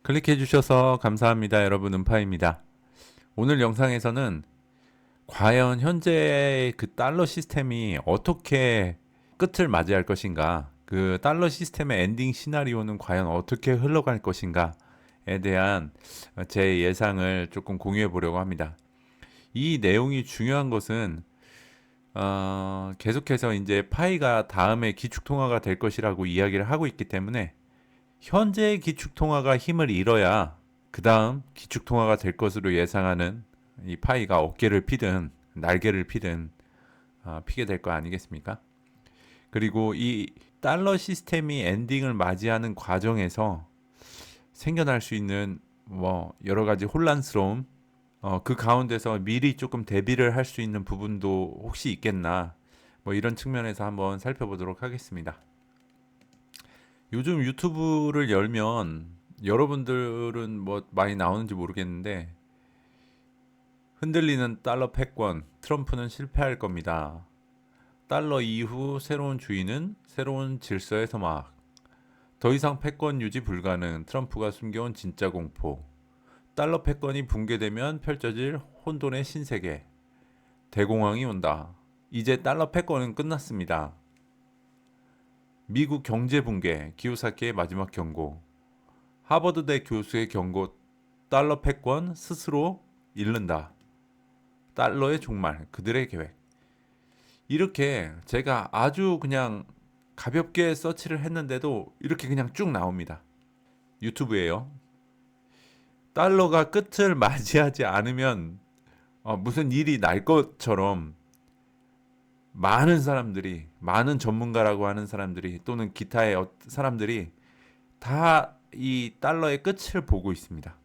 클릭해 주셔서 감사합니다. 여러분, 음파입니다. 오늘 영상에서는 과연 현재의 그 달러 시스템이 어떻게 끝을 맞이할 것인가, 그 달러 시스템의 엔딩 시나리오는 과연 어떻게 흘러갈 것인가에 대한 제 예상을 조금 공유해 보려고 합니다. 이 내용이 중요한 것은 계속해서 이제 파이가 다음에 기축통화가 될 것이라고 이야기를 하고 있기 때문에 현재의 기축통화가 힘을 잃어야 그 다음 기축통화가 될 것으로 예상하는 이 파이가 어깨를 피든 날개를 피든 피게 될 거 아니겠습니까? 그리고 이 달러 시스템이 엔딩을 맞이하는 과정에서 생겨날 수 있는 뭐 여러 가지 혼란스러움, 그 가운데서 미리 조금 대비를 할 수 있는 부분도 혹시 있겠나, 뭐 이런 측면에서 한번 살펴보도록 하겠습니다. 요즘 유튜브를 열면 여러분들은 뭐 많이 나오는지 모르겠는데, 흔들리는 달러 패권, 트럼프는 실패할 겁니다. 달러 이후 새로운 주인은 새로운 질서의 서막. 더 이상 패권 유지 불가능. 트럼프가 숨겨온 진짜 공포. 달러 패권이 붕괴되면 펼쳐질 혼돈의 신세계. 대공황이 온다. 이제 달러 패권은 끝났습니다. 미국 경제 붕괴. 기요사키의 마지막 경고. 하버드대 교수의 경고. 달러 패권 스스로 잃는다. 달러의 종말. 그들의 계획. 이렇게 제가 아주 그냥 가볍게 서치를 했는데도 이렇게 그냥 쭉 나옵니다. 유튜브에요. 달러가 끝을 맞이하지 않으면 무슨 일이 날 것처럼 많은 사람들이, 많은 전문가라고 하는 사람들이 또는 기타의 사람들이 다 이 달러의 끝을 보고 있습니다.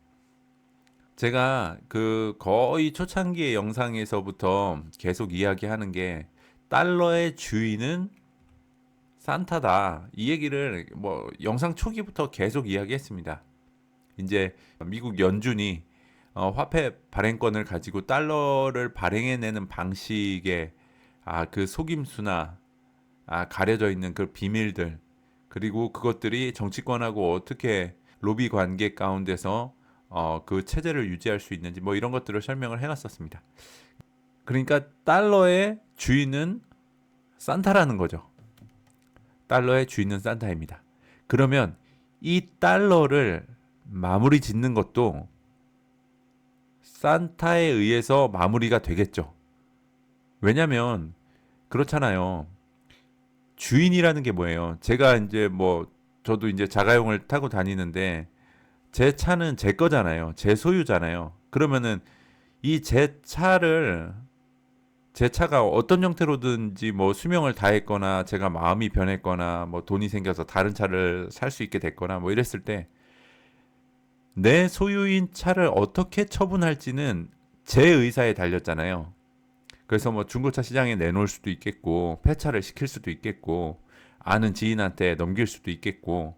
제가 그 거의 초창기의 영상에서부터 계속 이야기하는 게, 달러의 주인은 산타다, 이 얘기를 뭐 영상 초기부터 계속 이야기했습니다. 이제 미국 연준이 화폐 발행권을 가지고 달러를 발행해내는 방식의 그 속임수나 가려져 있는 그 비밀들, 그리고 그것들이 정치권하고 어떻게 로비 관계 가운데서 그 체제를 유지할 수 있는지, 뭐 이런 것들을 설명을 해놨었습니다. 그러니까 달러의 주인은 산타라는 거죠. 달러의 주인은 산타입니다. 그러면 이 달러를 마무리 짓는 것도 산타에 의해서 마무리가 되겠죠. 왜냐면 그렇잖아요. 주인이라는 게 뭐예요? 제가 이제 뭐 저도 이제 자가용을 타고 다니는데 제 차는 제 거잖아요. 제 소유잖아요. 그러면은 이 제 차가 어떤 형태로든지 뭐 수명을 다했거나 제가 마음이 변했거나 뭐 돈이 생겨서 다른 차를 살 수 있게 됐거나 뭐 이랬을 때 내 소유인 차를 어떻게 처분할지는 제 의사에 달렸잖아요. 그래서 뭐 중고차 시장에 내놓을 수도 있겠고, 폐차를 시킬 수도 있겠고, 아는 지인한테 넘길 수도 있겠고,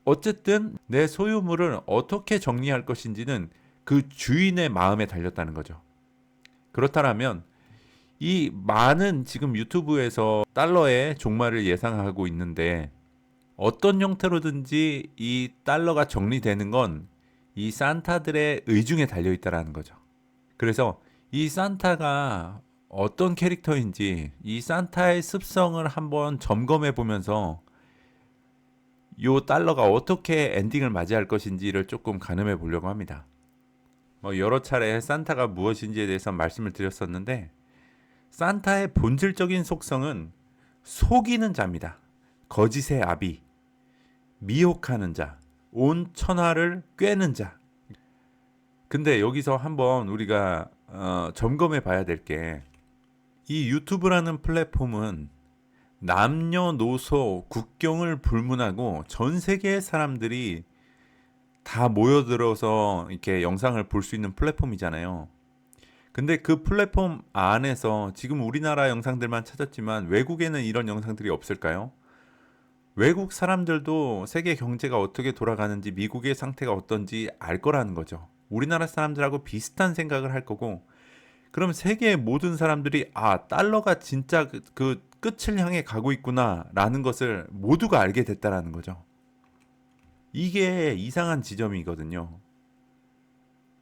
어쨌든 내 소유물을 어떻게 정리할 것인지는 그 주인의 마음에 달렸다는 거죠. 그렇다면 이 많은 지금 유튜브에서 달러의 종말을 예상하고 있는데, 어떤 형태로든지 이 달러가 정리되는 건 이 산타들의 의중에 달려 있다라는 거죠. 그래서 이 산타가 어떤 캐릭터인지, 이 산타의 습성을 한번 점검해 보면서 이 달러가 어떻게 엔딩을 맞이할 것인지를 조금 가늠해 보려고 합니다. 뭐 여러 차례 산타가 무엇인지에 대해서 말씀을 드렸었는데, 산타의 본질적인 속성은 속이는 자입니다. 거짓의 아비, 미혹하는 자, 온 천하를 꿰는 자. 근데 여기서 한번 우리가 점검해 봐야 될 게, 이 유튜브라는 플랫폼은 남녀노소 국경을 불문하고 전 세계의 사람들이 다 모여들어서 이렇게 영상을 볼 수 있는 플랫폼이잖아요. 근데 그 플랫폼 안에서 지금 우리나라 영상들만 찾았지만 외국에는 이런 영상들이 없을까요? 외국 사람들도 세계 경제가 어떻게 돌아가는지, 미국의 상태가 어떤지 알 거라는 거죠. 우리나라 사람들하고 비슷한 생각을 할 거고, 그럼 세계의 모든 사람들이 달러가 진짜 그 끝을 향해 가고 있구나라는 것을 모두가 알게 됐다라는 거죠. 이게 이상한 지점이거든요.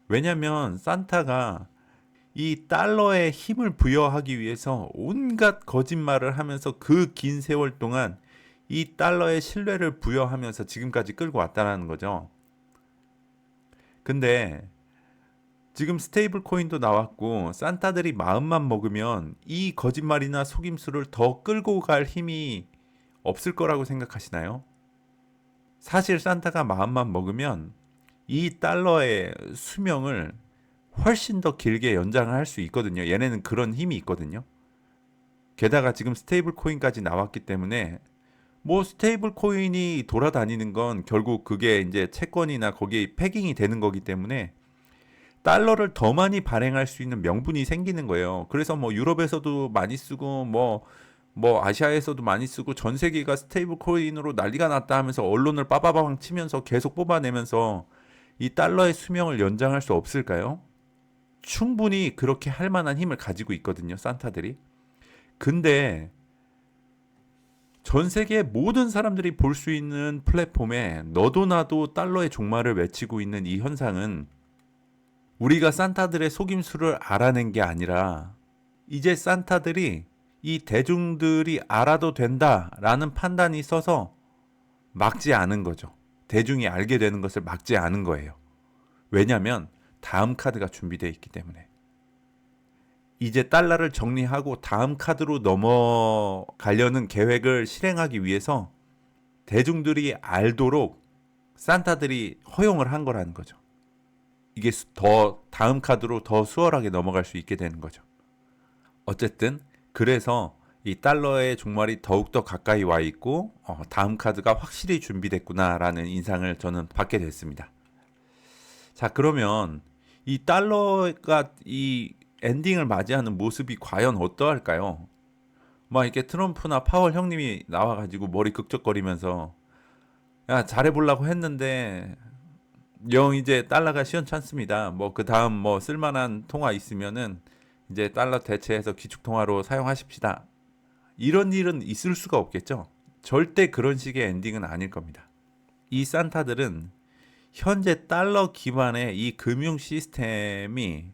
왜냐면 산타가 이 달러에 힘을 부여하기 위해서 온갖 거짓말을 하면서 그 긴 세월 동안 이 달러에 신뢰를 부여하면서 지금까지 끌고 왔다는 거죠. 근데 지금 스테이블 코인도 나왔고 산타들이 마음만 먹으면 이 거짓말이나 속임수를 더 끌고 갈 힘이 없을 거라고 생각하시나요? 사실 산타가 마음만 먹으면 이 달러의 수명을 훨씬 더 길게 연장을 할 수 있거든요. 얘네는 그런 힘이 있거든요. 게다가 지금 스테이블 코인까지 나왔기 때문에 뭐 스테이블 코인이 돌아다니는 건 결국 그게 이제 채권이나 거기에 패깅이 되는 거기 때문에 달러를 더 많이 발행할 수 있는 명분이 생기는 거예요. 그래서 뭐 유럽에서도 많이 쓰고 뭐 아시아에서도 많이 쓰고 전 세계가 스테이블 코인으로 난리가 났다 하면서 언론을 빠바방 치면서 계속 뽑아내면서 이 달러의 수명을 연장할 수 없을까요? 충분히 그렇게 할 만한 힘을 가지고 있거든요, 산타들이. 근데 전 세계 모든 사람들이 볼 수 있는 플랫폼에 너도 나도 달러의 종말을 외치고 있는 이 현상은 우리가 산타들의 속임수를 알아낸 게 아니라 이제 산타들이 이 대중들이 알아도 된다라는 판단이 있어서 막지 않은 거죠. 대중이 알게 되는 것을 막지 않은 거예요. 왜냐하면 다음 카드가 준비되어 있기 때문에. 이제 달러를 정리하고 다음 카드로 넘어가려는 계획을 실행하기 위해서 대중들이 알도록 산타들이 허용을 한 거라는 거죠. 이게 더 다음 카드로 더 수월하게 넘어갈 수 있게 되는 거죠. 어쨌든 그래서 이 달러의 종말이 더욱더 가까이 와 있고 다음 카드가 확실히 준비됐구나라는 인상을 저는 받게 됐습니다. 자, 그러면 이 달러가 이 엔딩을 맞이하는 모습이 과연 어떠할까요? 막 이렇게 트럼프나 파월 형님이 나와가지고 머리 극적거리면서 야 잘해보려고 했는데 영 이제 달러가 시원찮습니다. 뭐 그 다음 뭐 쓸만한 통화 있으면은 이제 달러 대체해서 기축통화로 사용하십시다. 이런 일은 있을 수가 없겠죠. 절대 그런 식의 엔딩은 아닐 겁니다. 이 산타들은 현재 달러 기반의 이 금융 시스템이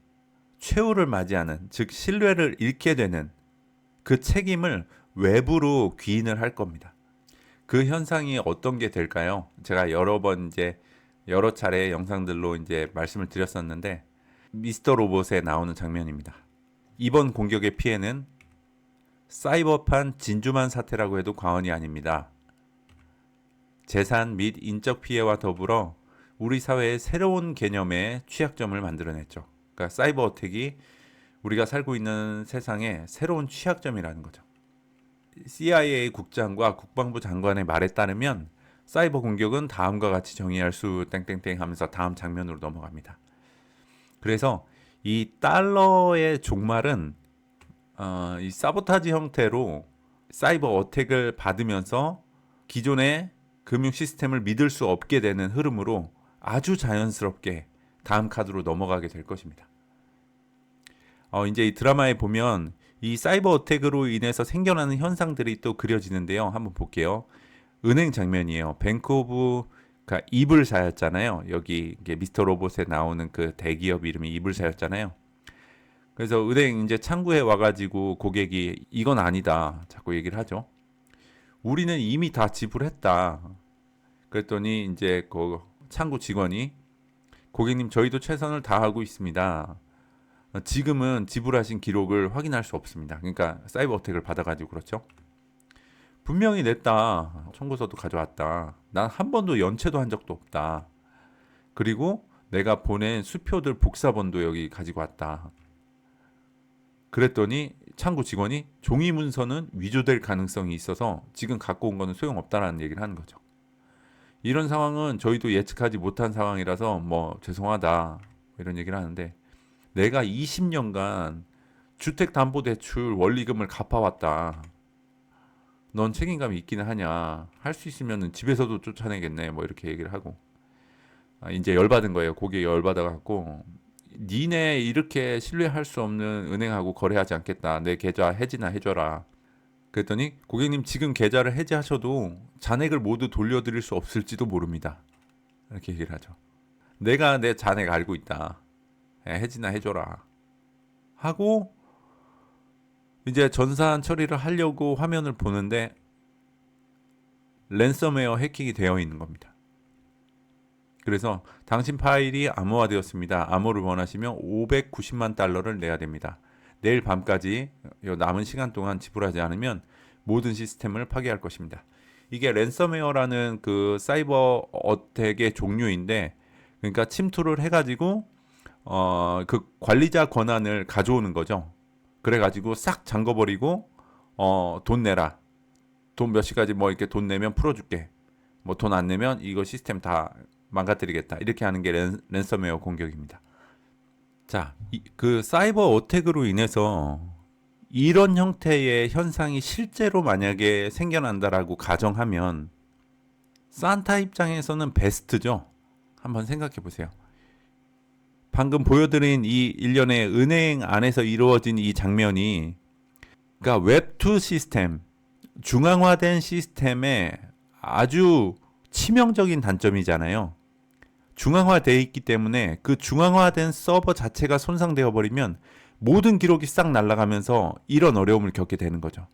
최후를 맞이하는, 즉 신뢰를 잃게 되는 그 책임을 외부로 귀인을 할 겁니다. 그 현상이 어떤 게 될까요? 제가 여러 번 이제 여러 차례 영상들로 이제 말씀을 드렸었는데 미스터 로봇에 나오는 장면입니다. 이번 공격의 피해는 사이버판 진주만 사태라고 해도 과언이 아닙니다. 재산 및 인적 피해와 더불어 우리 사회의 새로운 개념의 취약점을 만들어냈죠. 그러니까 사이버 어택이 우리가 살고 있는 세상의 새로운 취약점이라는 거죠. CIA 국장과 국방부 장관의 말에 따르면 사이버 공격은 다음과 같이 정의할 수 땡땡땡 하면서 다음 장면으로 넘어갑니다. 그래서 이 달러의 종말은 이 사보타지 형태로 사이버 어택을 받으면서 기존의 금융 시스템을 믿을 수 없게 되는 흐름으로 아주 자연스럽게 다음 카드로 넘어가게 될 것입니다. 이제 이 드라마에 보면 이 사이버 어택으로 인해서 생겨나는 현상들이 또 그려지는데요. 한번 볼게요. 은행 장면이에요. 뱅크 오브 그러니까 이블사였잖아요. 여기 이게 미스터 로봇에 나오는 그 대기업 이름이 이블사였잖아요. 그래서 은행 이제 창구에 와가지고 고객이 이건 아니다 자꾸 얘기를 하죠. 우리는 이미 다 지불했다. 그랬더니 이제 그 창구 직원이 고객님 저희도 최선을 다하고 있습니다. 지금은 지불하신 기록을 확인할 수 없습니다. 그러니까 사이버 어택을 받아가지고 그렇죠. 분명히 냈다. 청구서도 가져왔다. 난 한 번도 연체도 한 적도 없다. 그리고 내가 보낸 수표들 복사본도 여기 가지고 왔다. 그랬더니 창구 직원이 종이 문서는 위조될 가능성이 있어서 지금 갖고 온 거는 소용없다라는 얘기를 하는 거죠. 이런 상황은 저희도 예측하지 못한 상황이라서 뭐 죄송하다 이런 얘기를 하는데 내가 20년간 주택담보대출 원리금을 갚아왔다. 넌 책임감이 있기는 하냐. 할 수 있으면 집에서도 쫓아내겠네. 뭐 이렇게 얘기를 하고 이제 열받은 거예요. 고객이 열받아갖고 니네 이렇게 신뢰할 수 없는 은행하고 거래하지 않겠다. 내 계좌 해지나 해줘라. 그랬더니 고객님 지금 계좌를 해지하셔도 잔액을 모두 돌려드릴 수 없을지도 모릅니다. 이렇게 얘기를 하죠. 내가 내 자네가 알고 있다. 해지나 해줘라. 하고 이제 전산 처리를 하려고 화면을 보는데 랜섬웨어 해킹이 되어 있는 겁니다. 그래서 당신 파일이 암호화되었습니다. 암호를 원하시면 $590만 내야 됩니다. 내일 밤까지 남은 시간 동안 지불하지 않으면 모든 시스템을 파괴할 것입니다. 이게 랜섬웨어라는 그 사이버 어택의 종류인데, 그러니까 침투를 해가지고 그 관리자 권한을 가져오는 거죠. 그래가지고 싹 잠궈버리고 돈 내라. 돈 몇 시까지 뭐 이렇게 돈 내면 풀어줄게. 뭐 돈 안 내면 이거 시스템 다 망가뜨리겠다. 이렇게 하는 게 랜섬웨어 공격입니다. 자, 그 사이버 어택으로 인해서 이런 형태의 현상이 실제로 만약에 생겨난다라고 가정하면 산타 입장에서는 베스트죠. 한번 생각해 보세요. 방금 보여드린 이 일련의 은행 안에서 이루어진 이 장면이, 그러니까 웹2 시스템, 중앙화된 시스템의 아주 치명적인 단점이잖아요. 중앙화되어 있기 때문에 그 중앙화된 서버 자체가 손상되어 버리면 모든 기록이 싹 날아가면서 이런 어려움을 겪게 되는 거죠.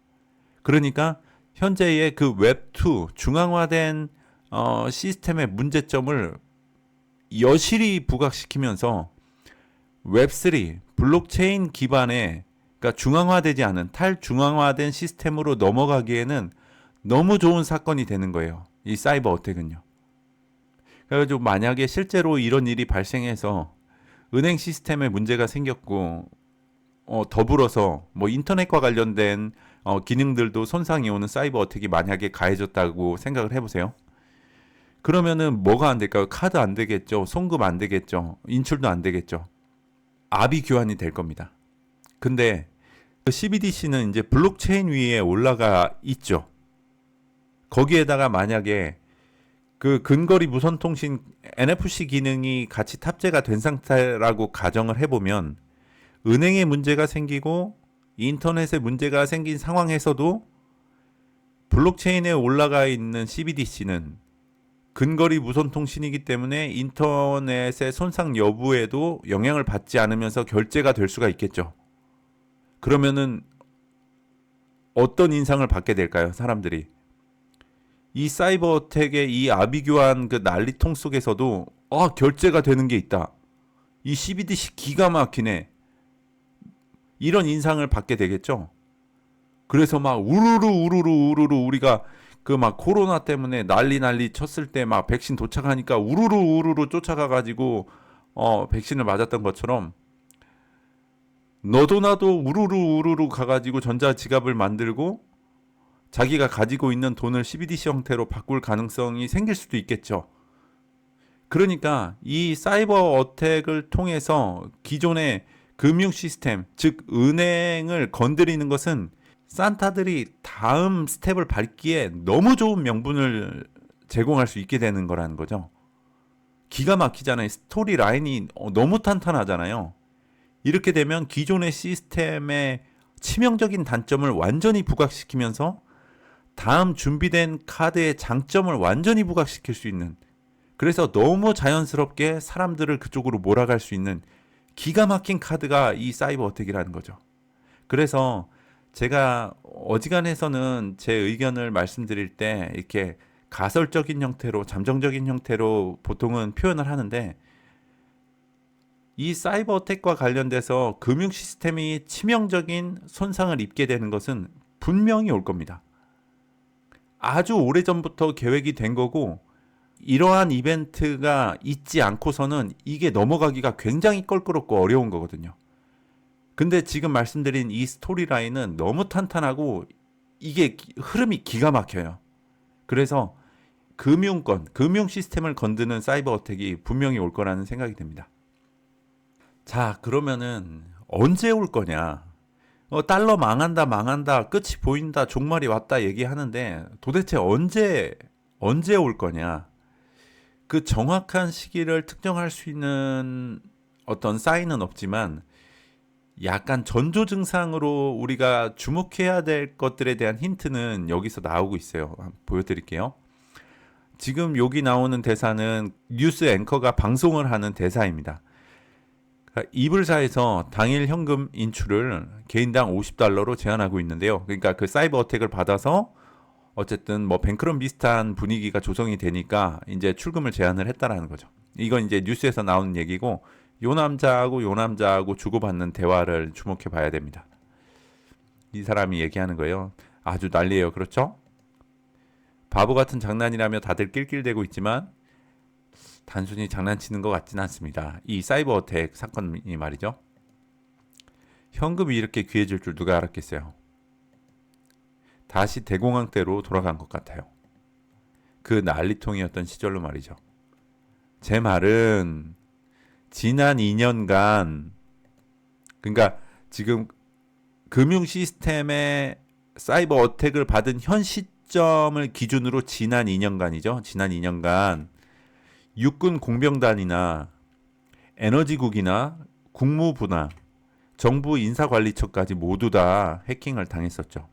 그러니까 현재의 그 웹2 중앙화된 시스템의 문제점을 여실히 부각시키면서 웹3 블록체인 기반의, 그러니까 중앙화되지 않은 탈중앙화된 시스템으로 넘어가기에는 너무 좋은 사건이 되는 거예요. 이 사이버 어택은요. 그래가지고 만약에 실제로 이런 일이 발생해서 은행 시스템에 문제가 생겼고 더불어서 뭐 인터넷과 관련된 기능들도 손상이 오는 사이버 어택이 만약에 가해졌다고 생각을 해보세요. 그러면은 뭐가 안 될까요? 카드 안 되겠죠. 송금 안 되겠죠. 인출도 안 되겠죠. 압이 교환이 될 겁니다. 근데 그 CBDC는 이제 블록체인 위에 올라가 있죠. 거기에다가 만약에 그 근거리 무선 통신 NFC 기능이 같이 탑재가 된 상태라고 가정을 해보면 은행에 문제가 생기고 인터넷에 문제가 생긴 상황에서도 블록체인에 올라가 있는 CBDC는 근거리 무선 통신이기 때문에 인터넷의 손상 여부에도 영향을 받지 않으면서 결제가 될 수가 있겠죠. 그러면은 어떤 인상을 받게 될까요, 사람들이? 이 사이버 어택의 이 아비규환 그 난리통 속에서도 결제가 되는 게 있다. 이 CBDC 기가 막히네. 이런 인상을 받게 되겠죠. 그래서 막 우르르 우리가 그 막 코로나 때문에 난리 쳤을 때 막 백신 도착하니까 우르르 쫓아가 가지고 백신을 맞았던 것처럼 너도 나도 우르르 가가지고 전자지갑을 만들고 자기가 가지고 있는 돈을 CBDC 형태로 바꿀 가능성이 생길 수도 있겠죠. 그러니까 이 사이버 어택을 통해서 기존의 금융 시스템, 즉 은행을 건드리는 것은 산타들이 다음 스텝을 밟기에 너무 좋은 명분을 제공할 수 있게 되는 거라는 거죠. 기가 막히잖아요. 스토리 라인이 너무 탄탄하잖아요. 이렇게 되면 기존의 시스템의 치명적인 단점을 완전히 부각시키면서 다음 준비된 카드의 장점을 완전히 부각시킬 수 있는, 그래서 너무 자연스럽게 사람들을 그쪽으로 몰아갈 수 있는 기가 막힌 카드가 이 사이버 어택이라는 거죠. 그래서 제가 어지간해서는 제 의견을 말씀드릴 때 이렇게 가설적인 형태로, 잠정적인 형태로 보통은 표현을 하는데, 이 사이버 어택과 관련돼서 금융 시스템이 치명적인 손상을 입게 되는 것은 분명히 올 겁니다. 아주 오래전부터 계획이 된 거고, 이러한 이벤트가 있지 않고서는 이게 넘어가기가 굉장히 껄끄럽고 어려운 거거든요. 근데 지금 말씀드린 이 스토리라인은 너무 탄탄하고 이게 흐름이 기가 막혀요. 그래서 금융권, 금융 시스템을 건드는 사이버 어택이 분명히 올 거라는 생각이 듭니다. 자, 그러면은 언제 올 거냐? 달러 망한다, 끝이 보인다, 종말이 왔다 얘기하는데 도대체 언제 올 거냐? 그 정확한 시기를 특정할 수 있는 어떤 사인은 없지만 약간 전조 증상으로 우리가 주목해야 될 것들에 대한 힌트는 여기서 나오고 있어요. 한번 보여드릴게요. 지금 여기 나오는 대사는 뉴스 앵커가 방송을 하는 대사입니다. 그러니까 이불사에서 당일 현금 인출을 개인당 $50로 제한하고 있는데요. 그러니까 그 사이버 어택을 받아서 어쨌든 뭐 뱅크런 비슷한 분위기가 조성이 되니까 이제 출금을 제한을 했다라는 거죠. 이건 이제 뉴스에서 나오는 얘기고 요 남자하고 주고받는 대화를 주목해 봐야 됩니다. 이 사람이 얘기하는 거예요. 아주 난리예요. 그렇죠? 바보 같은 장난이라며 다들 낄낄대고 있지만 단순히 장난치는 것 같지는 않습니다. 이 사이버 어택 사건이 말이죠. 현금이 이렇게 귀해질 줄 누가 알았겠어요. 다시 대공황 때로 돌아간 것 같아요. 그 난리통이었던 시절로 말이죠. 제 말은 지난 2년간 그러니까 지금 금융 시스템의 사이버 어택을 받은 현 시점을 기준으로 지난 2년간이죠. 지난 2년간 육군 공병단이나 에너지국이나 국무부나 정부 인사관리처까지 모두 다 해킹을 당했었죠.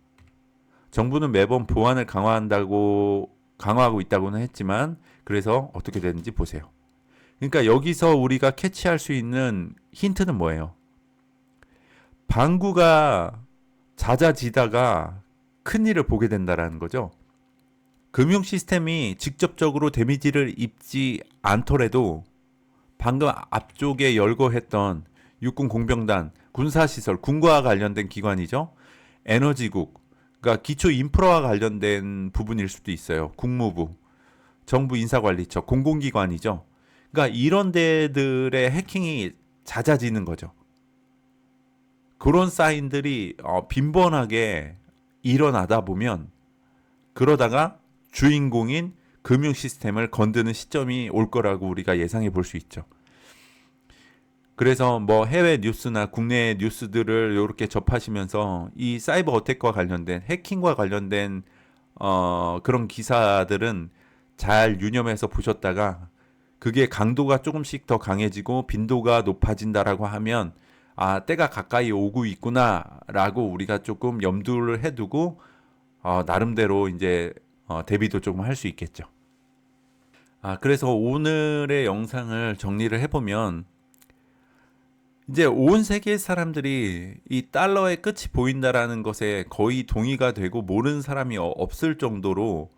정부는 매번 보안을 강화하고 있다고는 했지만 그래서 어떻게 되는지 보세요. 그러니까 여기서 우리가 캐치할 수 있는 힌트는 뭐예요? 방구가 잦아지다가 큰일을 보게 된다라는 거죠. 금융 시스템이 직접적으로 데미지를 입지 않더라도 방금 앞쪽에 열거했던 육군 공병단, 군사시설, 군과 관련된 기관이죠. 에너지국, 그러니까 기초 인프라와 관련된 부분일 수도 있어요. 국무부, 정부 인사관리처, 공공기관이죠. 그러니까 이런 데들의 해킹이 잦아지는 거죠. 그런 사인들이 빈번하게 일어나다 보면 그러다가 주인공인 금융 시스템을 건드는 시점이 올 거라고 우리가 예상해 볼 수 있죠. 그래서 뭐 해외 뉴스나 국내 뉴스들을 이렇게 접하시면서 이 사이버 어택과 관련된 해킹과 관련된 그런 기사들은 잘 유념해서 보셨다가 그게 강도가 조금씩 더 강해지고 빈도가 높아진다라고 하면 아, 때가 가까이 오고 있구나라고 우리가 조금 염두를 해두고 나름대로 이제 대비도 조금 할 수 있겠죠. 그래서 오늘의 영상을 정리를 해보면 이제 온 세계 사람들이 이 달러의 끝이 보인다라는 것에 거의 동의가 되고 모르는 사람이 없을 정도로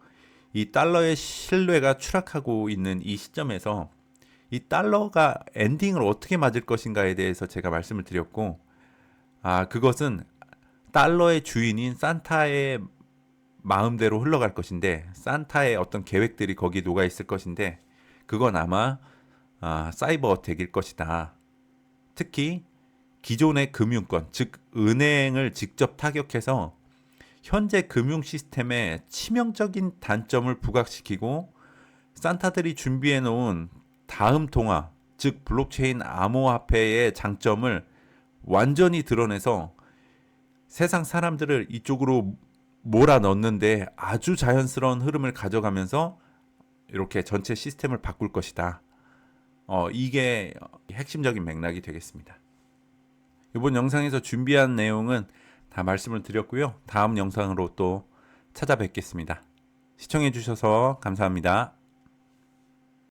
이 달러의 신뢰가 추락하고 있는 이 시점에서 이 달러가 엔딩을 어떻게 맞을 것인가에 대해서 제가 말씀을 드렸고 그것은 달러의 주인인 산타의 마음대로 흘러갈 것인데 산타의 어떤 계획들이 거기에 녹아 있을 것인데 그건 아마 사이버 어택일 것이다. 특히 기존의 금융권, 즉 은행을 직접 타격해서 현재 금융 시스템에 치명적인 단점을 부각시키고 산타들이 준비해 놓은 다음 통화, 즉 블록체인 암호화폐의 장점을 완전히 드러내서 세상 사람들을 이쪽으로 몰아넣는데 아주 자연스러운 흐름을 가져가면서 이렇게 전체 시스템을 바꿀 것이다. 이게 핵심적인 맥락이 되겠습니다. 이번 영상에서 준비한 내용은 다 말씀을 드렸고요. 다음 영상으로 또 찾아뵙겠습니다. 시청해 주셔서 감사합니다.